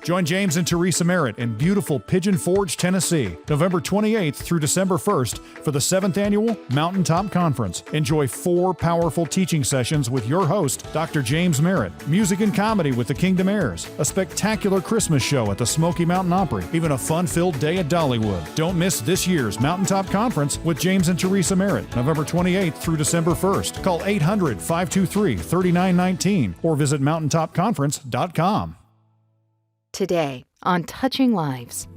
Join James and Teresa Merritt in beautiful Pigeon Forge, Tennessee, November 28th through December 1st for the 7th Annual Mountaintop Conference. Enjoy 4 powerful teaching sessions with your host, Dr. James Merritt, music and comedy with the Kingdom Heirs, a spectacular Christmas show at the Smoky Mountain Opry, even a fun-filled day at Dollywood. Don't miss this year's Mountaintop Conference with James and Teresa Merritt, November 28th through December 1st. Call 800-523-3919 or visit mountaintopconference.com. Today on Touching Lives.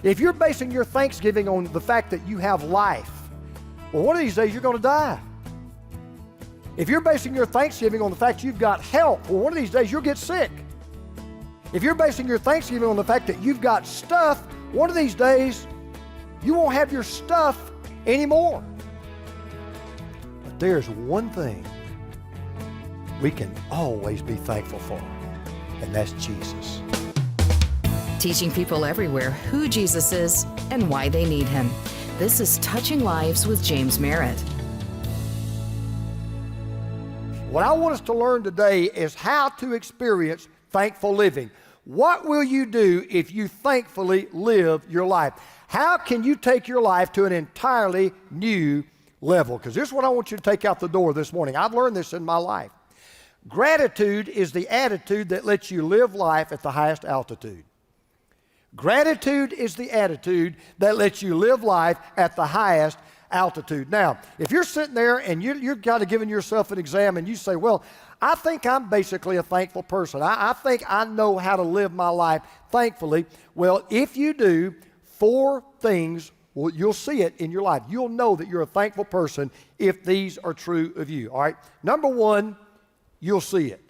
If you're basing your Thanksgiving on the fact that you have life, well, one of these days you're going to die. If you're basing your Thanksgiving on the fact you've got health, well, one of these days you'll get sick. If you're basing your Thanksgiving on the fact that you've got stuff, one of these days you won't have your stuff anymore. But there's one thing we can always be thankful for, and that's Jesus. Teaching people everywhere who Jesus is and why they need him. This is Touching Lives with James Merritt. What I want us to learn today is how to experience thankful living. What will you do if you thankfully live your life? How can you take your life to an entirely new level? Because this is what I want you to take out the door this morning. I've learned this in my life. Gratitude is the attitude that lets you live life at the highest altitude. Gratitude is the attitude that lets you live life at the highest altitude. Now, if you're sitting there and you're kind of giving yourself an exam and you say, well, I think I'm basically a thankful person. I think I know how to live my life thankfully. Well, if you do, 4 things, well, you'll see it in your life. You'll know that you're a thankful person if these are true of you, all right? Number 1, you'll see it.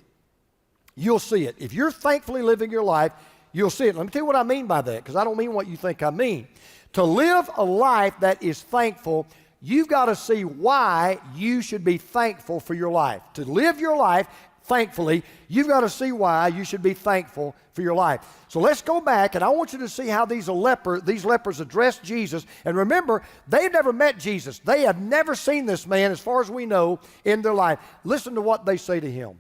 You'll see it. If you're thankfully living your life, you'll see it. Let me tell you what I mean by that, because I don't mean what you think I mean. To live a life that is thankful, you've got to see why you should be thankful for your life. To live your life thankfully, you've got to see why you should be thankful for your life. So let's go back, and I want you to see how these lepers addressed Jesus. And remember, they've never met Jesus. They have never seen this man, as far as we know, in their life. Listen to what they say to him.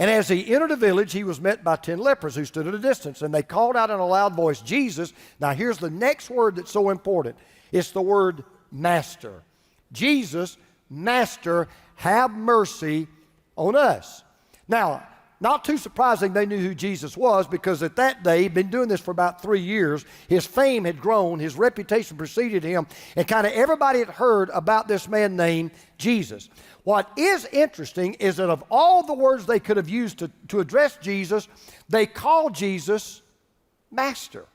And as he entered a village, he was met by 10 lepers who stood at a distance. And they called out in a loud voice, Jesus. Now here's the next word that's so important. It's the word Master. Jesus, Master, have mercy on us. Now, not too surprising they knew who Jesus was, because at that day, he'd been doing this for about 3 years. His fame had grown, his reputation preceded him, and kind of everybody had heard about this man named Jesus. What is interesting is that of all the words they could have used to address Jesus, they called Jesus Master.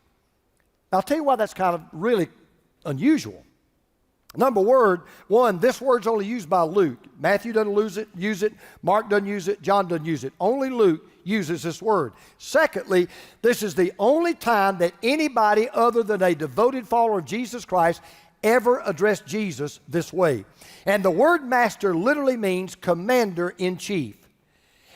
Now, I'll tell you why that's kind of really unusual. Number 1, this word's only used by Luke. Matthew doesn't use it, Mark doesn't use it, John doesn't use it. Only Luke uses this word. Secondly, this is the only time that anybody other than a devoted follower of Jesus Christ ever addressed Jesus this way. And the word master literally means commander-in-chief.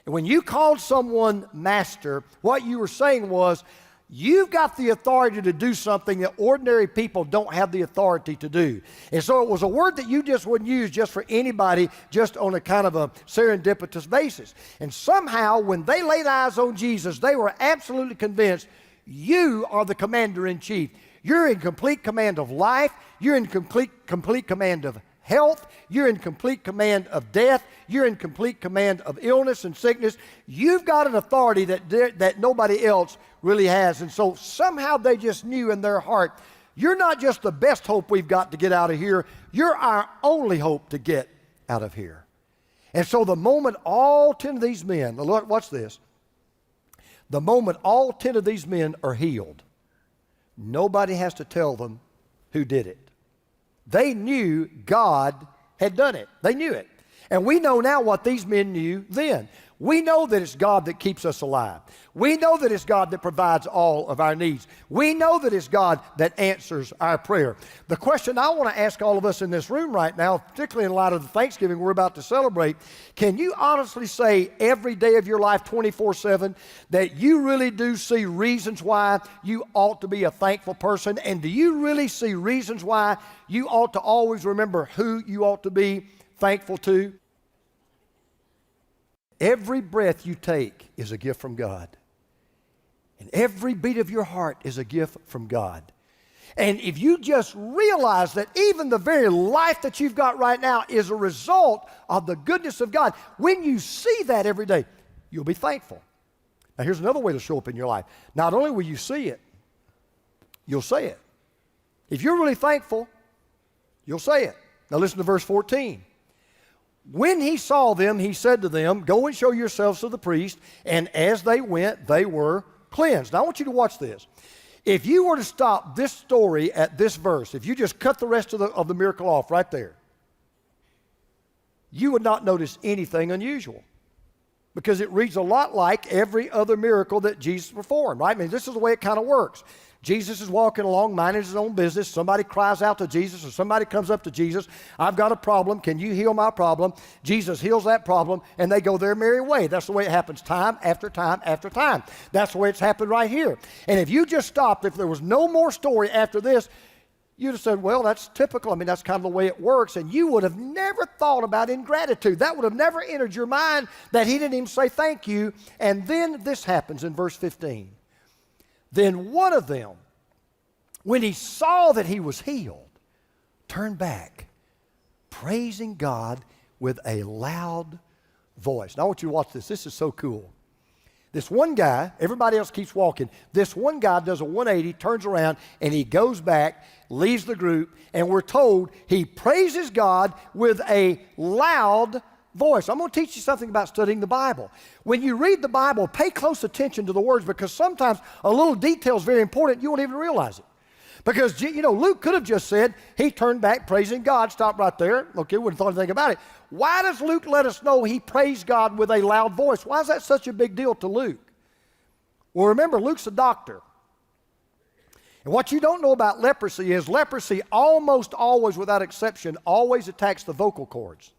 And when you called someone master, what you were saying was, you've got the authority to do something that ordinary people don't have the authority to do. And so it was a word that you just wouldn't use just for anybody, just on a kind of a serendipitous basis. And somehow, when they laid eyes on Jesus, they were absolutely convinced, you are the commander-in-chief. You're in complete command of life. You're in complete command of health. You're in complete command of death. You're in complete command of illness and sickness. You've got an authority that nobody else really has. And so somehow they just knew in their heart, you're not just the best hope we've got to get out of here. You're our only hope to get out of here. And so the moment all 10 of these men, look, watch this. The moment all 10 of these men are healed, nobody has to tell them who did it. They knew God had done it. They knew it. And we know now what these men knew then. We know that it's God that keeps us alive. We know that it's God that provides all of our needs. We know that it's God that answers our prayer. The question I want to ask all of us in this room right now, particularly in light of the Thanksgiving we're about to celebrate, can you honestly say every day of your life 24/7 that you really do see reasons why you ought to be a thankful person? And do you really see reasons why you ought to always remember who you ought to be thankful to? Every breath you take is a gift from God. And every beat of your heart is a gift from God. And if you just realize that even the very life that you've got right now is a result of the goodness of God, when you see that every day, you'll be thankful. Now, here's another way to show up in your life. Not only will you see it, you'll say it. If you're really thankful, you'll say it. Now, listen to verse 14. When he saw them, he said to them, "Go and show yourselves to the priest." And as they went, they were cleansed. Now, I want you to watch this. If you were to stop this story at this verse, if you just cut the rest of the miracle off right there, you would not notice anything unusual, because it reads a lot like every other miracle that Jesus performed, right? I mean, this is the way it kind of works. Jesus is walking along, minding his own business. Somebody cries out to Jesus, or somebody comes up to Jesus. "I've got a problem. Can you heal my problem?" Jesus heals that problem, and they go their merry way. That's the way it happens time after time after time. That's the way it's happened right here. And if you just stopped, if there was no more story after this, you'd have said, "Well, that's typical. I mean, that's kind of the way it works." And you would have never thought about ingratitude. That would have never entered your mind, that he didn't even say thank you. And then this happens in verse 15. Then one of them, when he saw that he was healed, turned back, praising God with a loud voice. Now I want you to watch this. This is so cool. This one guy, everybody else keeps walking. This one guy does a 180, turns around, and he goes back, leaves the group, and we're told he praises God with a loud voice. I'm going to teach you something about studying the Bible. When you read the Bible, pay close attention to the words, because sometimes a little detail is very important. You won't even realize it. Because, Luke could have just said he turned back praising God, stopped right there. Okay, wouldn't have thought anything about it. Why does Luke let us know he praised God with a loud voice? Why is that such a big deal to Luke? Well, remember, Luke's a doctor. And what you don't know about leprosy is leprosy almost always, without exception, always attacks the vocal cords.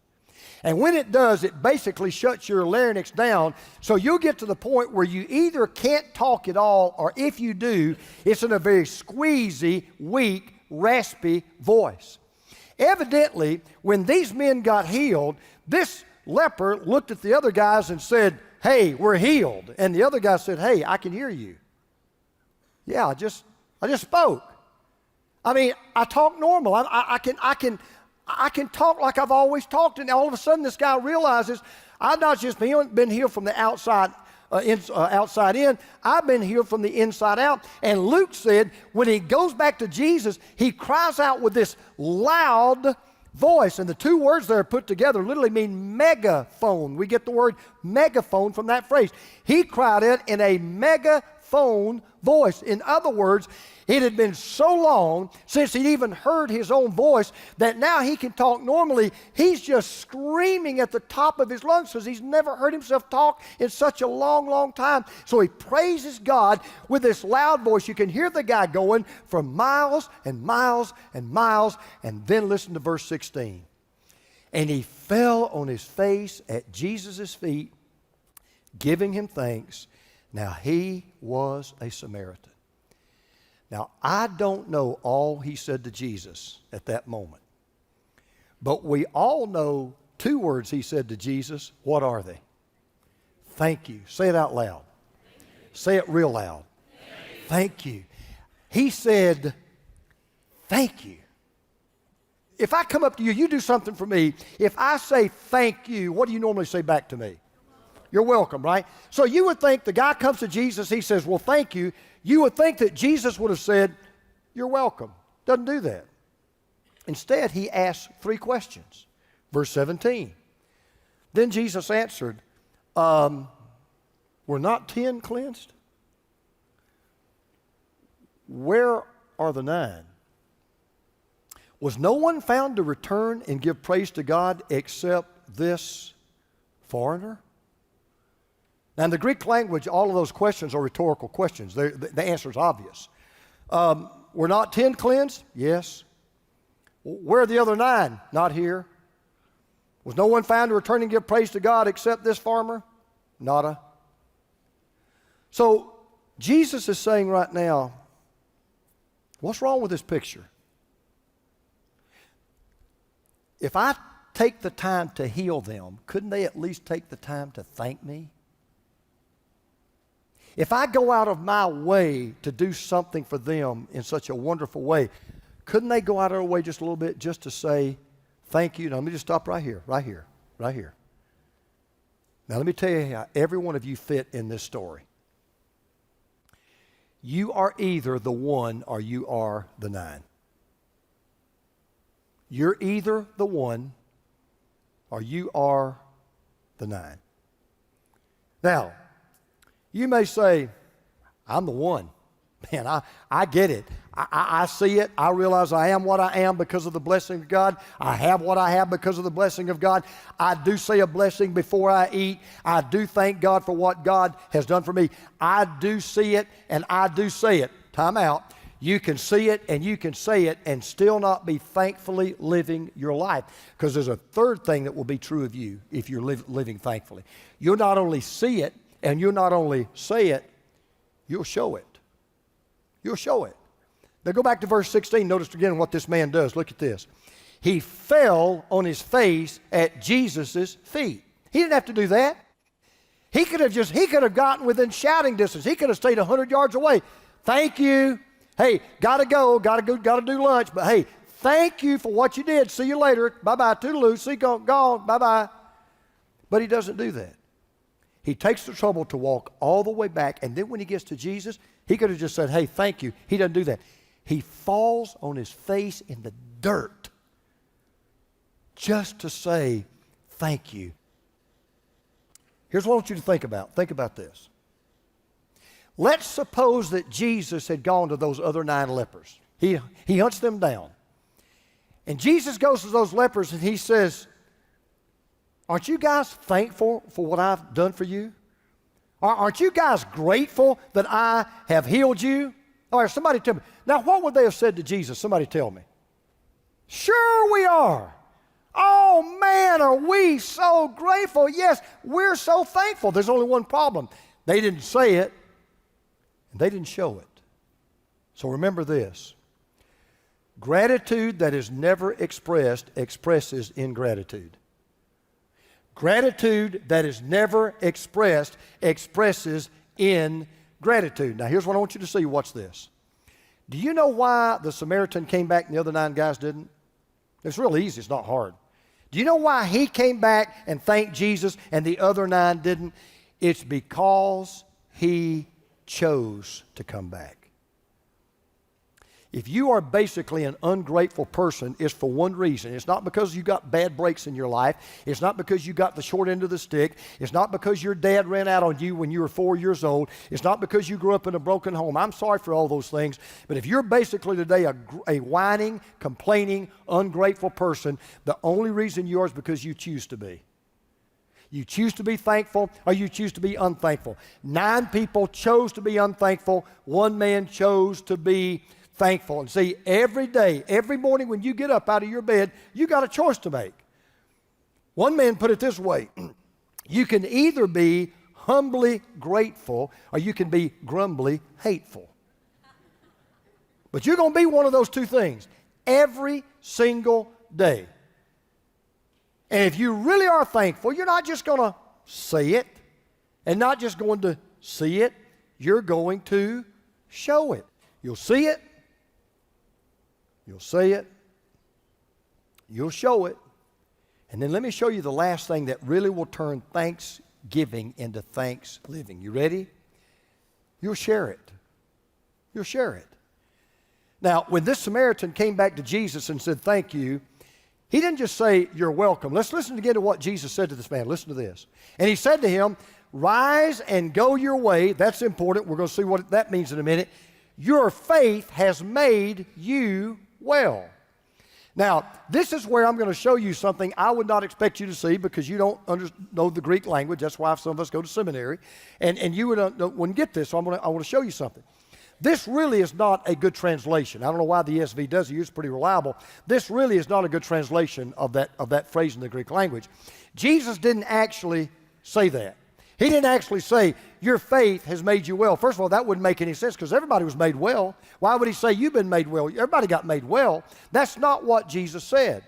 And when it does, it basically shuts your larynx down, so you'll get to the point where you either can't talk at all, or if you do, it's in a very squeezy, weak, raspy voice. Evidently, when these men got healed, this leper looked at the other guys and said, "Hey, we're healed." And the other guy said, "Hey, I can hear you." "Yeah, I just spoke. I mean, I talk normal. I can talk like I've always talked." And all of a sudden, this guy realizes, I've not just been healed from the outside in, I've been healed from the inside out. And Luke said, when he goes back to Jesus, he cries out with this loud voice. And the two words there put together literally mean megaphone. We get the word megaphone from that phrase. He cried it in a megaphone voice. In other words, it had been so long since he'd even heard his own voice that now he can talk normally. He's just screaming at the top of his lungs because he's never heard himself talk in such a long, long time. So he praises God with this loud voice. You can hear the guy going for miles and miles and miles. And then listen to verse 16. And he fell on his face at Jesus' feet, giving him thanks. Now he was a Samaritan. Now, I don't know all he said to Jesus at that moment, but we all know two words he said to Jesus. What are they? Thank you. Say it out loud. Say it real loud. Thank you. He said, thank you. If I come up to you, you do something for me. If I say thank you, what do you normally say back to me? You're welcome, right? So you would think the guy comes to Jesus, he says, well, thank you. You would think that Jesus would have said, you're welcome. Doesn't do that. Instead, he asks three questions. Verse 17. Then Jesus answered, were not 10 cleansed? Where are the 9? Was no one found to return and give praise to God except this foreigner? Now, in the Greek language, all of those questions are rhetorical questions. The answer is obvious. Were not 10 cleansed? Yes. Where are the other 9? Not here. Was no one found to return and give praise to God except this farmer? Nada. So, Jesus is saying right now, what's wrong with this picture? If I take the time to heal them, couldn't they at least take the time to thank me? If I go out of my way to do something for them in such a wonderful way, couldn't they go out of their way just a little bit just to say thank you? Now, let me just stop right here. Now, let me tell you how every one of you fit in this story. You are either the 1 or you are the 9. You're either the 1 or you are the 9. Now, you may say, I'm the 1. Man, I get it. I see it. I realize I am what I am because of the blessing of God. I have what I have because of the blessing of God. I do say a blessing before I eat. I do thank God for what God has done for me. I do see it and I do say it. Time out. You can see it and you can say it and still not be thankfully living your life. Because there's a third thing that will be true of you if you're living thankfully. You'll not only see it and you'll not only say it, you'll show it. You'll show it. Now go back to verse 16. Notice again what this man does. Look at this. He fell on his face at Jesus' feet. He didn't have to do that. He could have gotten within shouting distance. He could have stayed 100 yards away. Thank you. Hey, gotta do lunch. But hey, thank you for what you did. See you later. Bye-bye. Toodaloo. See you gone. Bye-bye. But he doesn't do that. He takes the trouble to walk all the way back, and then when he gets to Jesus, he could have just said, hey, thank you. He doesn't do that. He falls on his face in the dirt just to say thank you. Here's what I want you to think about. Think about this. Let's suppose that Jesus had gone to those other 9 lepers. He hunts them down. And Jesus goes to those lepers and he says, aren't you guys thankful for what I've done for you? Aren't you guys grateful that I have healed you? All right, somebody tell me. Now, what would they have said to Jesus? Somebody tell me. Sure we are. Oh, man, are we so grateful. Yes, we're so thankful. There's only one problem. They didn't say it, and they didn't show it. So remember this. Gratitude that is never expressed expresses ingratitude. Gratitude that is never expressed expresses ingratitude. Now, here's what I want you to see. Watch this. Do you know why the Samaritan came back and the other 9 guys didn't? It's real easy. It's not hard. Do you know why he came back and thanked Jesus and the other 9 didn't? It's because he chose to come back. If you are basically an ungrateful person, it's for one reason. It's not because you got bad breaks in your life. It's not because you got the short end of the stick. It's not because your dad ran out on you when you were 4 years old. It's not because you grew up in a broken home. I'm sorry for all those things. But if you're basically today a whining, complaining, ungrateful person, the only reason you are is because you choose to be. You choose to be thankful or you choose to be unthankful. 9 people chose to be unthankful. 1 man chose to be thankful. And see, every day, every morning when you get up out of your bed, you got a choice to make. One man put it this way. You can either be humbly grateful or you can be grumbly hateful. But you're going to be one of those 2 things every single day. And if you really are thankful, you're not just going to say it and not just going to see it, you're going to show it. You'll see it, you'll say it, you'll show it, and then let me show you the last thing that really will turn thanksgiving into thanks living. You ready? You'll share it. You'll share it. Now, when this Samaritan came back to Jesus and said, thank you, he didn't just say, you're welcome. Let's listen again to what Jesus said to this man. Listen to this. And he said to him, rise and go your way. That's important. We're going to see what that means in a minute. Your faith has made you well. Now, this is where I'm going to show you something I would not expect you to see because you don't know the Greek language. That's why some of us go to seminary. And you wouldn't get this, so I want to show you something. This really is not a good translation. I don't know why the ESV does it. It's pretty reliable. This really is not a good translation of that phrase in the Greek language. Jesus didn't actually say that. He didn't actually say, your faith has made you well. First of all, that wouldn't make any sense because everybody was made well. Why would he say you've been made well? Everybody got made well. That's not what Jesus said.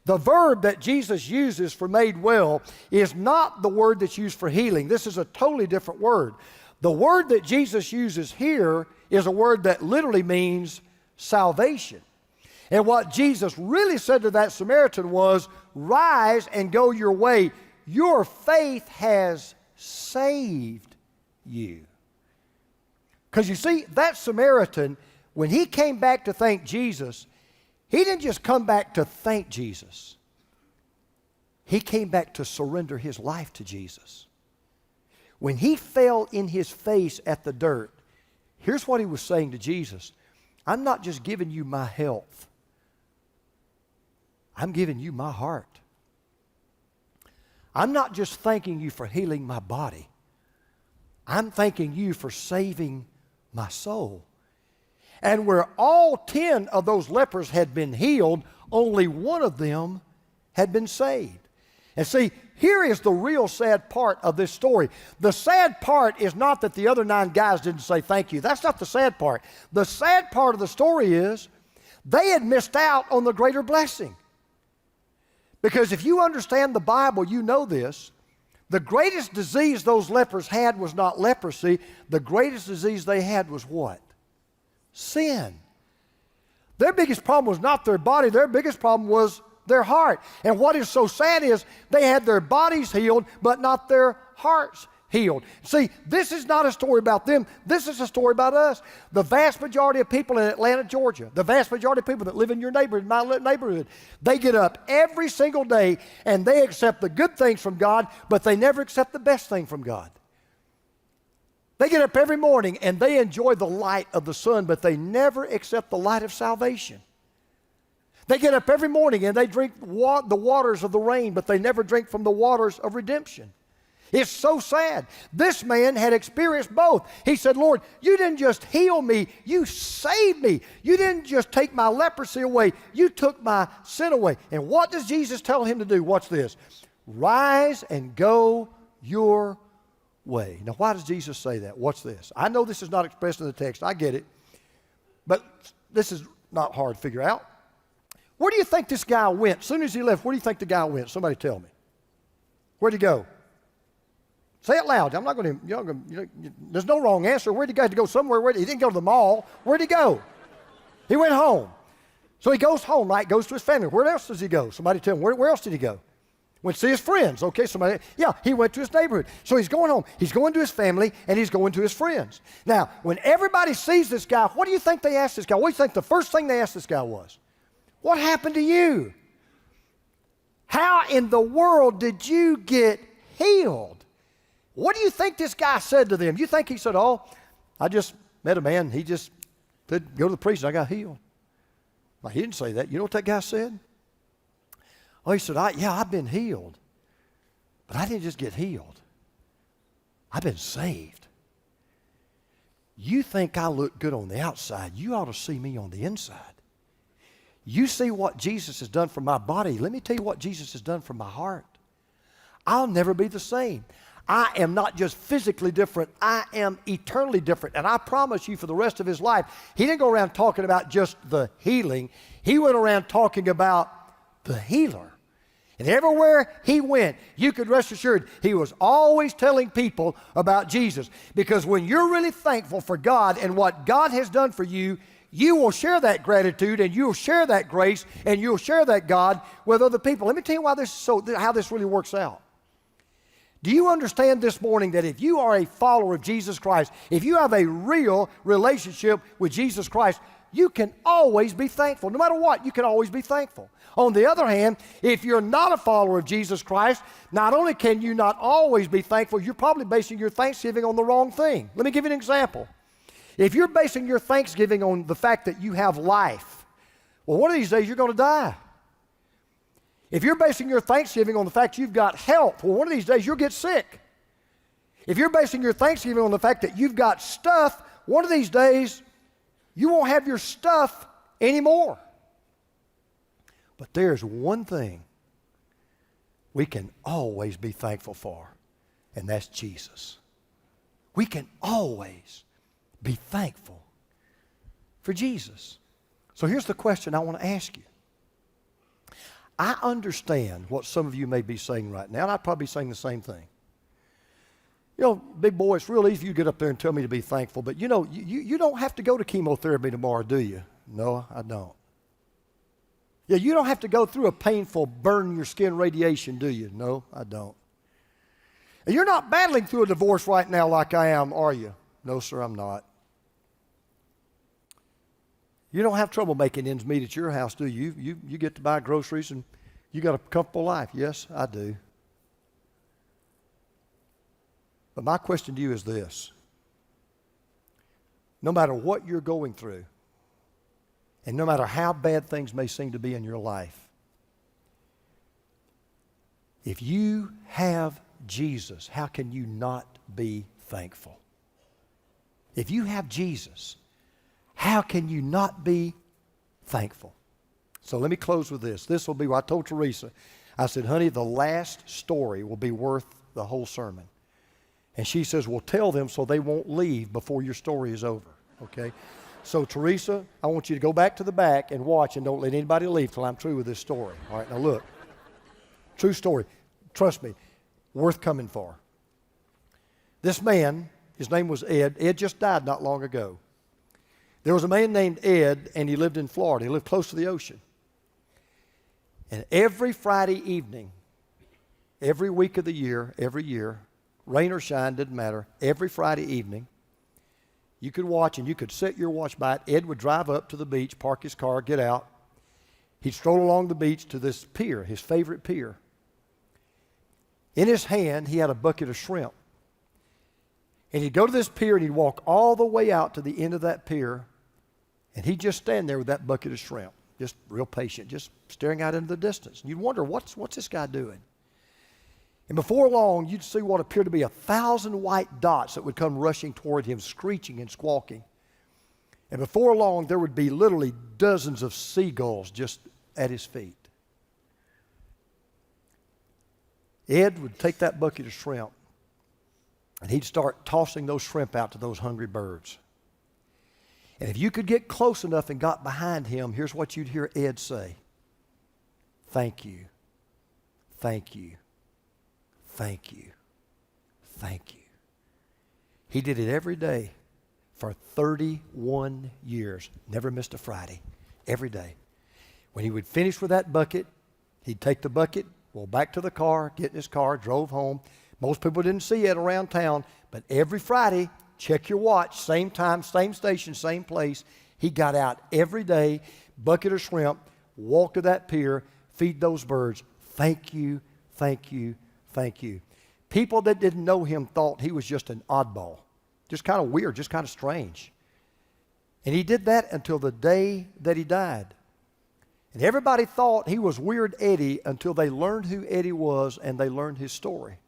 The verb that Jesus uses for made well is not the word that's used for healing. This is a totally different word. The word that Jesus uses here is a word that literally means salvation. And what Jesus really said to that Samaritan was, rise and go your way. Your faith has saved you. Because you see, that Samaritan, when he came back to thank Jesus, he didn't just come back to thank Jesus. He came back to surrender his life to Jesus. When he fell in his face at the dirt, here's what he was saying to Jesus. I'm not just giving you my health. I'm giving you my heart. I'm not just thanking you for healing my body. I'm thanking you for saving my soul. And where all 10 of those lepers had been healed, only one of them had been saved. And see, here is the real sad part of this story. The sad part is not that the other 9 guys didn't say thank you. That's not the sad part. The sad part of the story is they had missed out on the greater blessing. Because if you understand the Bible, you know this. The greatest disease those lepers had was not leprosy. The greatest disease they had was what? Sin. Their biggest problem was not their body. Their biggest problem was their heart. And what is so sad is they had their bodies healed, but not their hearts healed. See, this is not a story about them. This is a story about us. The vast majority of people in Atlanta, Georgia, the vast majority of people that live in your neighborhood, my neighborhood, they get up every single day and they accept the good things from God, but they never accept the best thing from God. They get up every morning and they enjoy the light of the sun, but they never accept the light of salvation. They get up every morning and they drink the waters of the rain, but they never drink from the waters of redemption. It's so sad. This man had experienced both. He said, Lord, you didn't just heal me, you saved me. You didn't just take my leprosy away, you took my sin away. And what does Jesus tell him to do? Watch this. Rise and go your way. Now, why does Jesus say that? Watch this. I know this is not expressed in the text. I get it. But this is not hard to figure out. Where do you think this guy went? As soon as he left, where do you think the guy went? Somebody tell me. Where'd he go? Say it loud. I'm not going to, there's no wrong answer. Where'd he go? He had to go somewhere. He didn't go to the mall. Where'd he go? He went home. So he goes home, right? Goes to his family. Where else does he go? Somebody tell him. Where else did he go? Went to see his friends. Okay, somebody. Yeah, he went to his neighborhood. So he's going home. He's going to his family, and he's going to his friends. Now, when everybody sees this guy, what do you think they asked this guy? What do you think the first thing they asked this guy was? What happened to you? How in the world did you get healed? What do you think this guy said to them? You think he said, oh, I just met a man. He just said, go to the priest and I got healed. Well, he didn't say that. You know what that guy said? Oh, he said, I've been healed. But I didn't just get healed. I've been saved. You think I look good on the outside. You ought to see me on the inside. You see what Jesus has done for my body. Let me tell you what Jesus has done for my heart. I'll never be the same. I am not just physically different, I am eternally different. And I promise you for the rest of his life, he didn't go around talking about just the healing. He went around talking about the healer. And everywhere he went, you could rest assured, he was always telling people about Jesus. Because when you're really thankful for God and what God has done for you, you will share that gratitude and you'll share that grace and you'll share that God with other people. Let me tell you how this really works out. Do you understand this morning that if you are a follower of Jesus Christ, if you have a real relationship with Jesus Christ, you can always be thankful. No matter what, you can always be thankful. On the other hand, if you're not a follower of Jesus Christ, not only can you not always be thankful, you're probably basing your thanksgiving on the wrong thing. Let me give you an example. If you're basing your thanksgiving on the fact that you have life, well, one of these days you're going to die. If you're basing your thanksgiving on the fact you've got health, well, one of these days you'll get sick. If you're basing your thanksgiving on the fact that you've got stuff, one of these days you won't have your stuff anymore. But there's one thing we can always be thankful for, and that's Jesus. We can always be thankful for Jesus. So here's the question I want to ask you. I understand what some of you may be saying right now, and I'd probably be saying the same thing. You know, big boy, it's real easy for you to get up there and tell me to be thankful, but you know, you don't have to go to chemotherapy tomorrow, do you? No, I don't. Yeah, you don't have to go through a painful burn your skin radiation, do you? No, I don't. And you're not battling through a divorce right now like I am, are you? No, sir, I'm not. You don't have trouble making ends meet at your house, do you? You get to buy groceries and you got a comfortable life. Yes, I do. But my question to you is this. No matter what you're going through, and no matter how bad things may seem to be in your life, if you have Jesus, how can you not be thankful? If you have Jesus, how can you not be thankful? So let me close with this. This will be what I told Teresa. I said, honey, the last story will be worth the whole sermon. And she says, well, tell them so they won't leave before your story is over, okay? So, Teresa, I want you to go back to the back and watch and don't let anybody leave till I'm through with this story. All right, now look. True story. Trust me, worth coming for. This man, his name was Ed. Ed just died not long ago. There was a man named Ed, and he lived in Florida. He lived close to the ocean. And every Friday evening, every week of the year, every year, rain or shine, didn't matter, every Friday evening, you could watch and you could set your watch by it. Ed would drive up to the beach, park his car, get out. He'd stroll along the beach to this pier, his favorite pier. In his hand, he had a bucket of shrimp. And he'd go to this pier and he'd walk all the way out to the end of that pier, and he'd just stand there with that bucket of shrimp, just real patient, just staring out into the distance. And you'd wonder, what's this guy doing? And before long, you'd see what appeared to be 1,000 white dots that would come rushing toward him, screeching and squawking. And before long, there would be literally dozens of seagulls just at his feet. Ed would take that bucket of shrimp, and he'd start tossing those shrimp out to those hungry birds. And if you could get close enough and got behind him, here's what you'd hear Ed say. Thank you. Thank you. Thank you. Thank you. He did it every day for 31 years. Never missed a Friday. Every day. When he would finish with that bucket, he'd take the bucket, go back to the car, get in his car, drove home. Most people didn't see it around town, but every Friday, check your watch, same time, same station, same place. He got out every day, bucket of shrimp, walk to that pier, feed those birds. Thank you, thank you, thank you. People that didn't know him thought he was just an oddball, just kind of weird, just kind of strange. And he did that until the day that he died. And everybody thought he was Weird Eddie until they learned who Eddie was and they learned his story.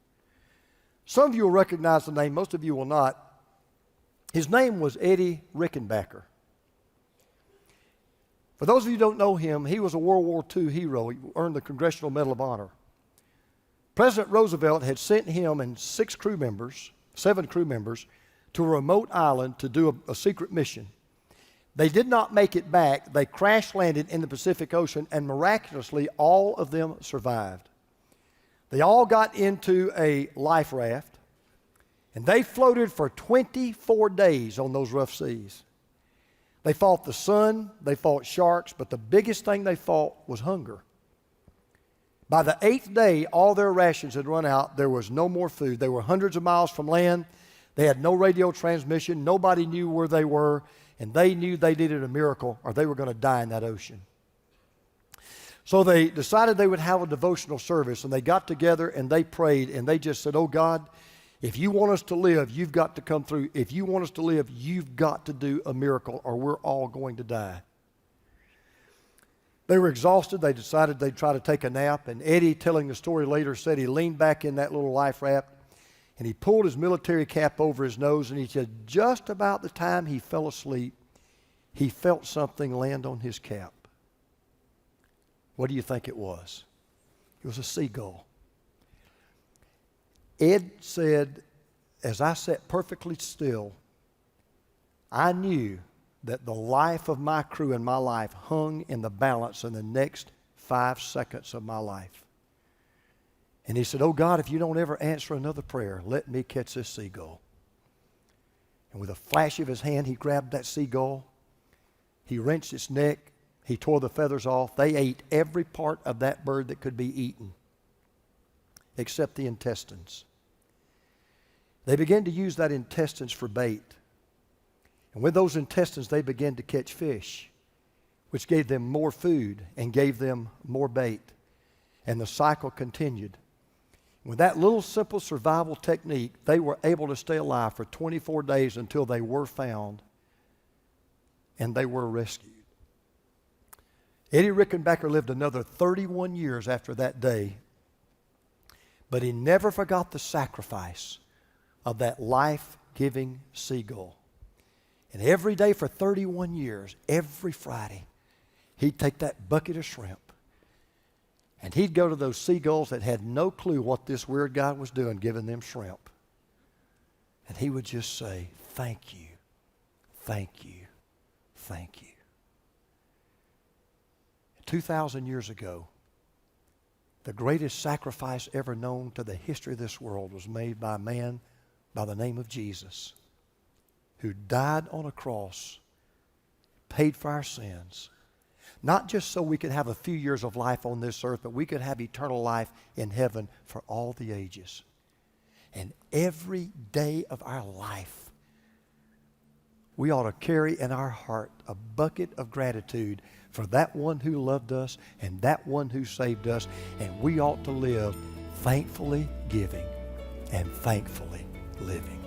Some of you will recognize the name, most of you will not. His name was Eddie Rickenbacker. For those of you who don't know him, he was a World War II hero. He earned the Congressional Medal of Honor. President Roosevelt had sent him and 7 crew members, to a remote island to do a secret mission. They did not make it back. They crash landed in the Pacific Ocean, and miraculously, all of them survived. They all got into a life raft, and they floated for 24 days on those rough seas. They fought the sun, they fought sharks, but the biggest thing they fought was hunger. By the 8th day, all their rations had run out. There was no more food. They were hundreds of miles from land. They had no radio transmission. Nobody knew where they were, and they knew they needed a miracle or they were going to die in that ocean. So they decided they would have a devotional service, and they got together and they prayed, and they just said, oh God, if you want us to live, you've got to come through. If you want us to live, you've got to do a miracle or we're all going to die. They were exhausted. They decided they'd try to take a nap, and Eddie, telling the story later, said he leaned back in that little life raft and he pulled his military cap over his nose, and he said just about the time he fell asleep, he felt something land on his cap. What do you think it was? It was a seagull. Ed said, as I sat perfectly still, I knew that the life of my crew and my life hung in the balance in the next 5 seconds of my life. And he said, oh God, if you don't ever answer another prayer, let me catch this seagull. And with a flash of his hand, he grabbed that seagull. He wrenched its neck. He tore the feathers off. They ate every part of that bird that could be eaten, except the intestines. They began to use that intestines for bait. And with those intestines, they began to catch fish, which gave them more food and gave them more bait. And the cycle continued. With that little simple survival technique, they were able to stay alive for 24 days until they were found and they were rescued. Eddie Rickenbacker lived another 31 years after that day, but he never forgot the sacrifice of that life-giving seagull. And every day for 31 years, every Friday, he'd take that bucket of shrimp and he'd go to those seagulls that had no clue what this weird guy was doing, giving them shrimp. And he would just say, thank you, thank you, thank you. 2,000 years ago, the greatest sacrifice ever known to the history of this world was made by a man by the name of Jesus, who died on a cross, paid for our sins, not just so we could have a few years of life on this earth, but we could have eternal life in heaven for all the ages. And every day of our life, we ought to carry in our heart a bucket of gratitude for that one who loved us and that one who saved us. And we ought to live thankfully giving and thankfully living.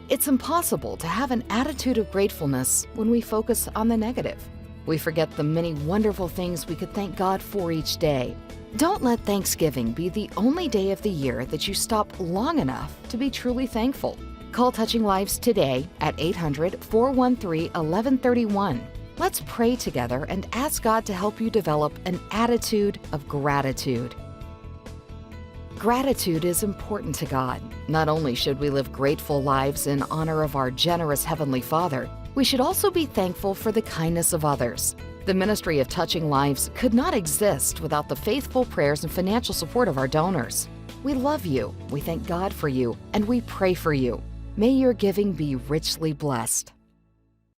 It's impossible to have an attitude of gratefulness when we focus on the negative. We forget the many wonderful things we could thank God for each day. Don't let Thanksgiving be the only day of the year that you stop long enough to be truly thankful. Call Touching Lives today at 800-413-1131. Let's pray together and ask God to help you develop an attitude of gratitude. Gratitude is important to God. Not only should we live grateful lives in honor of our generous Heavenly Father, we should also be thankful for the kindness of others. The ministry of Touching Lives could not exist without the faithful prayers and financial support of our donors. We love you, we thank God for you, and we pray for you. May your giving be richly blessed.